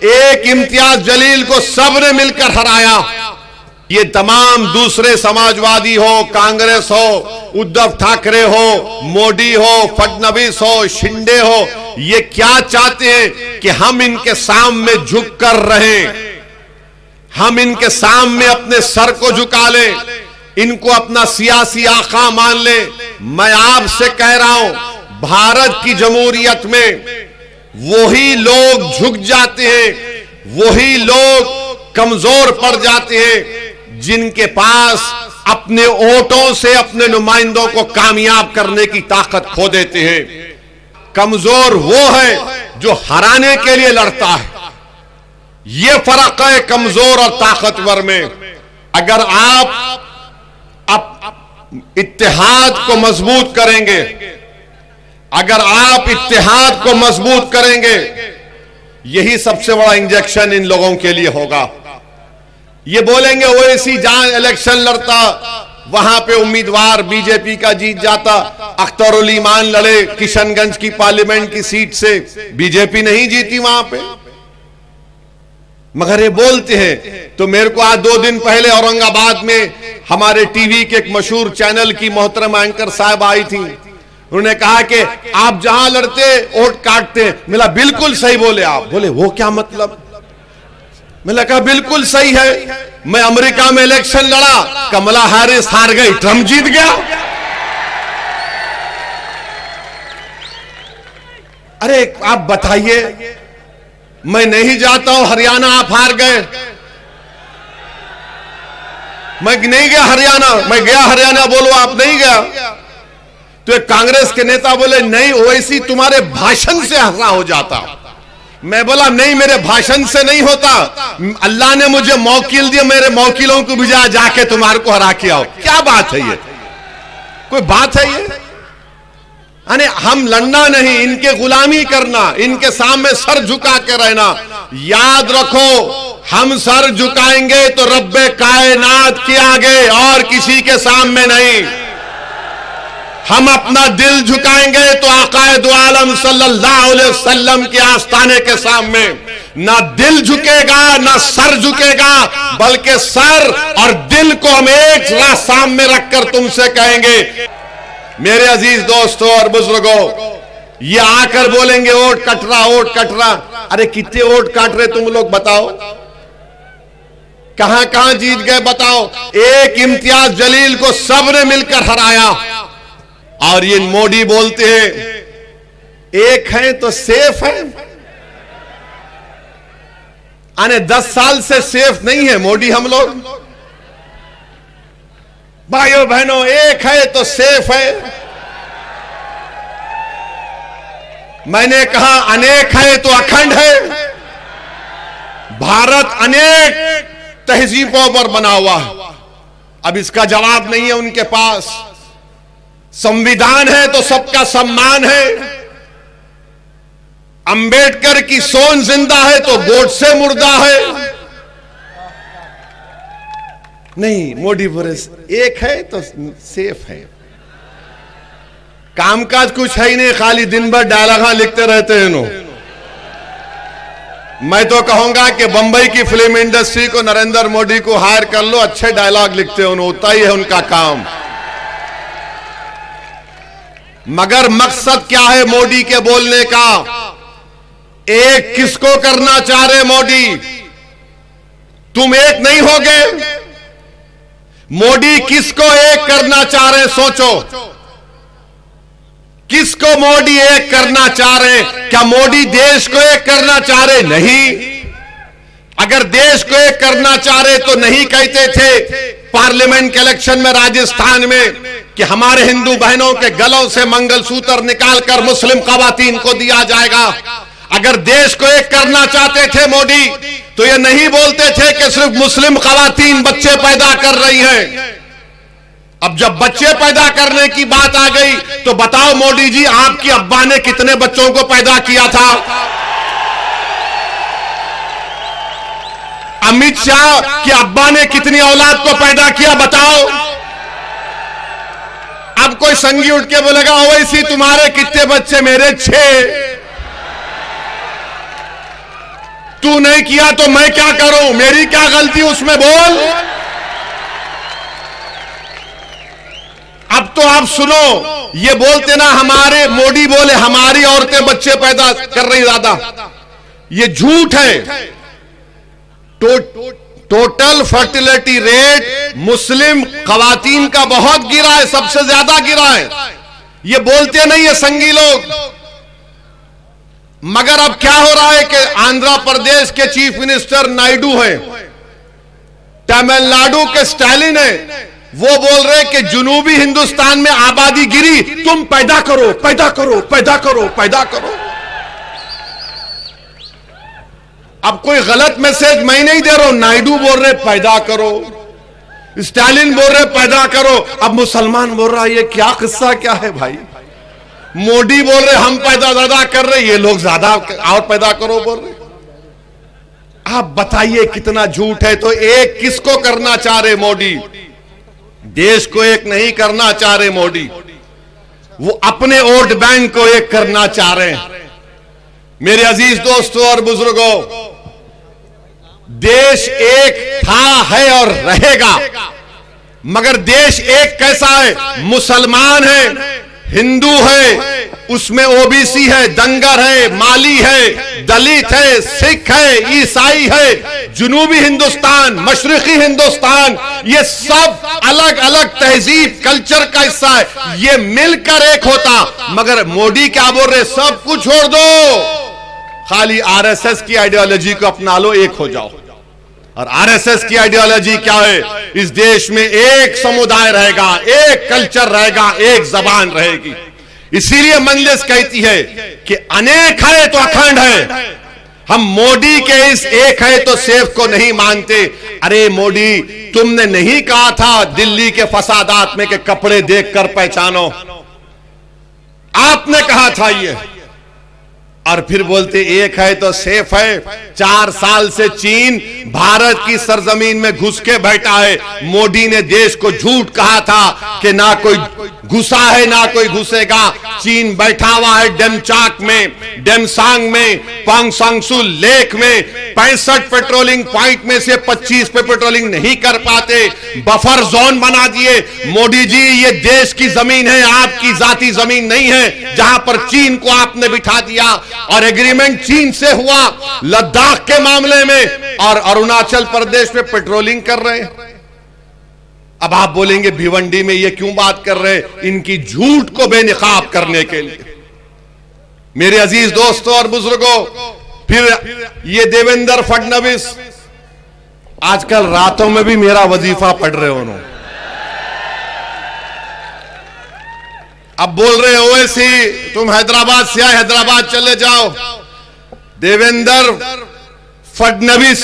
एक इम्तियाज जलील को सबने मिलकर हराया। ये तमाम दूसरे समाजवादी हो, कांग्रेस हो, उद्धव ठाकरे हो, मोदी हो, फडणवीस हो, शिंदे हो, ये क्या चाहते हैं कि हम इनके सामने झुक कर रहें, हम इनके सामने अपने सर को झुका लें, इनको अपना सियासी आका मान लें। मैं आपसे कह रहा हूं, भारत की जमहूरियत में वही लोग झुक जाते हैं, वही लोग कमजोर पड़ जाते हैं जिनके पास अपने वोटों से अपने नुमाइंदों को कामयाब करने की ताकत खो देते हैं। कमजोर वो है जो हराने के लिए लड़ता है। ये फर्क है कमजोर और ताकतवर में। अगर आप इत्तेहाद को मजबूत करेंगे, अगर आप इत्तेहाद को मजबूत करेंगे, यही सबसे बड़ा इंजेक्शन इन लोगों के लिए होगा। ये बोलेंगे ओवैसी जहां इलेक्शन लड़ता वहां पे उम्मीदवार बीजेपी का जीत जाता, अख्तरुल ईमान लड़े किशनगंज की पार्लियामेंट की सीट से, बीजेपी नहीं जीती वहां पे। मगर ये बोलते हैं। तो मेरे को आज 2 दिन पहले औरंगाबाद में हमारे टीवी के एक मशहूर चैनल की मोहतरम एंकर साहब आई थी। उन्होंने कहा कि आप जहां लड़ते वोट काटते। मिला बिल्कुल सही बोले आप। बोले वो क्या मतलब? मैंने कहा बिल्कुल सही है। मैं अमेरिका में इलेक्शन लड़ा, कमला हैरिस हार गई, ट्रंप जीत गया। अरे आप बताइए, मैं नहीं जाता हूं हरियाणा, आप हार गए। मैं नहीं गया हरियाणा, मैं गया हरियाणा, बोलो आप नहीं गया। तो एक कांग्रेस के नेता बोले नहीं ओवैसी तुम्हारे भाषण से हरा हो जाता। मैं बोला नहीं, मेरे भाषण से नहीं होता, अल्लाह ने मुझे मौकिल दिया, मेरे मौकिलों को भिजा जाके तुम्हारे को हरा के आओ। क्या बात है ये? कोई बात है ये? यानी हम लड़ना नहीं, इनके गुलामी करना, इनके सामने सर झुका के रहना। याद रखो, हम सर झुकाएंगे तो रब्बे कायनात के आगे और किसी के सामने नहीं। हम अपना दिल झुकाएंगे तो आकाए दो आलम सल्लल्लाहु अलैहि वसल्लम के आस्थाने के सामने। ना दिल झुकेगा ना सर झुकेगा, बल्कि सर और दिल को हम एक साथ सामने रखकर तुमसे कहेंगे। मेरे अजीज दोस्तों और बुजुर्गों, ये आकर बोलेंगे वोट कट रहा, वोट कट रहा। अरे कितने वोट काट रहे तुम लोग बताओ? कहां कहां जीत गए बताओ? एक इम्तियाज जलील को सबने मिलकर हराया। और ये मोदी बोलते हैं एक है तो सेफ है। आने 10 साल से सेफ नहीं है मोदी हम लोग। भाइयों बहनों, एक है तो सेफ है। मैंने कहा अनेक है तो अखंड है। भारत अनेक तहजीबों पर बना हुआ है। अब इसका जवाब नहीं है उनके पास। संविधान है तो सबका सम्मान है। अंबेडकर की सोच जिंदा है तो गोडसे मुर्दा है। नहीं, मोदी बोले एक है तो सेफ है। कामकाज कुछ है ही नहीं, खाली दिन भर डायलॉग लिखते रहते हैं नो। मैं तो कहूंगा कि बंबई की फिल्म इंडस्ट्री को नरेंद्र मोदी को हायर कर लो, अच्छे डायलॉग लिखते हो, उतना ही है उनका काम। मगर मकसद क्या है मोदी के बोलने का? एक किसको करना चाह रहे मोदी? तुम एक नहीं होगे। मोदी किसको एक करना चाह रहे? सोचो, किसको मोदी एक करना चाह रहे? क्या मोदी देश को एक करना चाह रहे? नहीं। अगर देश को एक करना चाह रहे तो नहीं कहते थे पार्लियामेंट के इलेक्शन में राजस्थान में कि हमारे हिंदू बहनों के गलों से मंगलसूत्र निकालकर मुस्लिम खवातीन को दिया जाएगा। अगर देश को एक करना चाहते थे मोदी तो ये नहीं बोलते थे कि सिर्फ मुस्लिम खवातीन बच्चे पैदा कर रही हैं। अब जब बच्चे पैदा करने की बात आ गई तो बताओ मोदी जी, आपकी अब्बा ने कितने बच्चों को पैदा किया था? अमित शाह के अब्बा ने कितनी औलाद को पैदा किया बताओ? अब कोई संगी उठ के बोलेगा ओवैसी तुम्हारे कितने बच्चे? मेरे 6। तू नहीं किया तो मैं क्या करूं, मेरी क्या गलती उसमें, बोल। अब तो आप सुनो, ये बोलते ना हमारे मोदी बोले हमारी औरतें बच्चे पैदा कर रही ज्यादा, ये झूठ है। टोटल फर्टिलिटी रेट मुस्लिम खवातीन का बहुत गिरा है, सबसे ज्यादा गिरा है। ये बोलते नहीं है संगी लोग। मगर अब क्या हो रहा है कि आंध्र प्रदेश के चीफ मिनिस्टर नायडू है, तमिलनाडु के स्टालिन है, वो बोल रहे कि जुनूबी हिंदुस्तान में आबादी गिरी, तुम पैदा करो पैदा करो पैदा करो पैदा करो। अब कोई गलत मैसेज मैं नहीं दे रहा हूं, नायडू बोल रहे पैदा करो, स्टालिन बोल रहे पैदा करो, अब मुसलमान बोल रहा है, ये क्या किस्सा क्या है भाई। मोदी बोल रहे हम पैदा ज्यादा कर रहे, ये लोग ज्यादा और पैदा करो बोल रहे। आप बताइए कितना झूठ है। तो एक किसको करना चाह रहे मोदी, देश को एक नहीं करना चाह रहे मोदी, वो अपने वोट बैंक को एक करना चाह रहे हैं। मेरे अजीज दोस्तों और बुजुर्गों, देश एक था, है और रहेगा, मगर देश एक कैसा है, मुसलमान है, हिंदू है, उसमें ओबीसी है, दंगर है, माली है, दलित है, सिख है, ईसाई है, जुनूबी हिंदुस्तान, मशरकी हिंदुस्तान, ये सब अलग अलग तहजीब कल्चर का हिस्सा है, ये मिलकर एक होता। मगर मोदी क्या बोल रहे, सब कुछ छोड़ दो, खाली आरएसएस की आइडियोलॉजी को अपना लो, एक हो जाओ। और आरएसएस की आइडियोलॉजी क्या है, इस देश में एक समुदाय रहेगा, एक कल्चर रहेगा, एक जबान रहेगी। इसीलिए मंजलिस कहती है कि अनेक है तो अखंड है। हम मोदी के इस एक है तो सेफ को नहीं मानते। अरे मोदी, तुमने नहीं कहा था दिल्ली के फसादात में कि कपड़े देखकर पहचानो, आपने कहा था ये, और फिर बोलते एक है तो सेफ है। 4 साल से चीन भारत की सरजमीन में घुस के बैठा है। मोदी ने देश को झूठ कहा था कि ना कोई घुसा है ना कोई घुसेगा। चीन बैठा हुआ है डेमचाक में, डेमसांग में, पांगसांगसू लेक में, 65 पेट्रोलिंग पॉइंट में से 25 पे पेट्रोलिंग नहीं कर पाते, बफर जोन बना दिए। मोदी जी, ये देश की जमीन है, आपकी जाती जमीन नहीं है, जहां पर चीन को आपने बिठा दिया। और एग्रीमेंट चीन से हुआ लद्दाख के मामले में, और अरुणाचल प्रदेश में पेट्रोलिंग कर रहे हैं। अब आप बोलेंगे भिवंडी में ये क्यों बात कर रहे हैं, इनकी झूठ को बेनकाब करने के लिए। मेरे अजीज दोस्तों और बुजुर्गों, फिर ये देवेंद्र फडणवीस आजकल रातों में भी मेरा वजीफा पढ़ रहे हो। अब बोल रहे ओवैसी तुम हैदराबाद से आए, हैदराबाद चले जाओ। देवेंद्र फडणवीस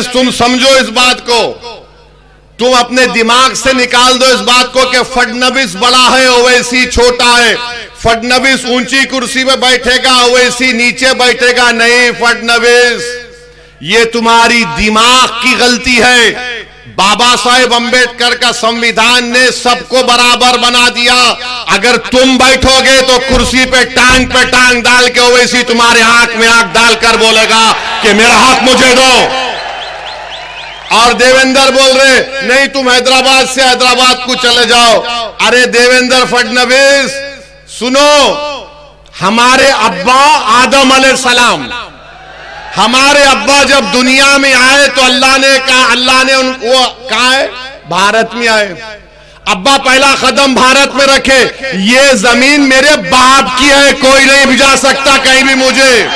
तुम समझो इस बात को, तुम अपने दिमाग से निकाल दो इस बात को कि फडणवीस बड़ा है, ओवैसी छोटा है। फडणवीस ऊंची कुर्सी पे बैठेगा, ओवैसी नीचे बैठेगा। नहीं फडणवीस, ये तुम्हारी दिमाग की गलती है। बाबा साहेब अंबेडकर का संविधान ने सबको बराबर बना दिया। अगर तुम बैठोगे तो कुर्सी पे टांग डाल के ओवैसी तुम्हारे आंख में आंख डालकर बोलेगा कि मेरा हक मुझे दो। और देवेंद्र बोल रहे नहीं तुम हैदराबाद से हैदराबाद को चले जाओ। अरे देवेंद्र फडणवीस सुनो, हमारे अब्बा आदम अलैहिस्सलाम, हमारे अब्बा जब दुनिया में आए तो अल्लाह ने उनको कहा है भारत में आए। अब्बा पहला कदम भारत में रखे। ये जमीन मेरे बाप की है, कोई नहीं भिजा सकता कहीं भी मुझे।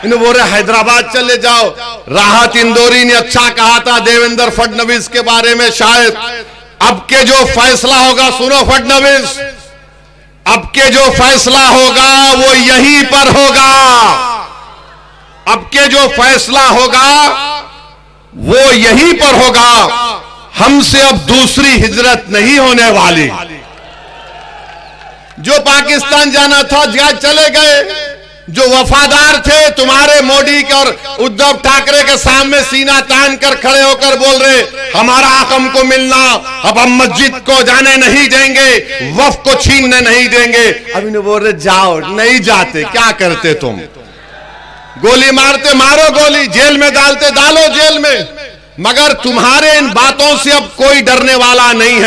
इन्हें बोल रहे हैदराबाद चले जाओ। राहत इंदौरी ने अच्छा कहा था देवेंद्र फडणवीस के बारे में, शायद अब के जो फैसला होगा, सुनो फडणवीस, अब के जो फैसला होगा वो यहीं पर होगा। अब के जो फैसला होगा वो यहीं पर होगा। हमसे अब दूसरी हिजरत नहीं होने वाली। जो पाकिस्तान जाना था जा चले गए, जो वफादार थे तुम्हारे मोदी के और उद्धव ठाकरे के सामने सीना तान कर खड़े होकर बोल रहे हमारा हक हमको मिलना, अब हम मस्जिद को जाने नहीं देंगे, वक्फ को छीनने नहीं देंगे। अब इन्हें बोल रहे जाओ, नहीं जाते। क्या करते तुम? गोली मारते मारो गोली, जेल में डालते डालो जेल में, मगर तुम्हारे इन बातों से अब कोई डरने वाला नहीं है।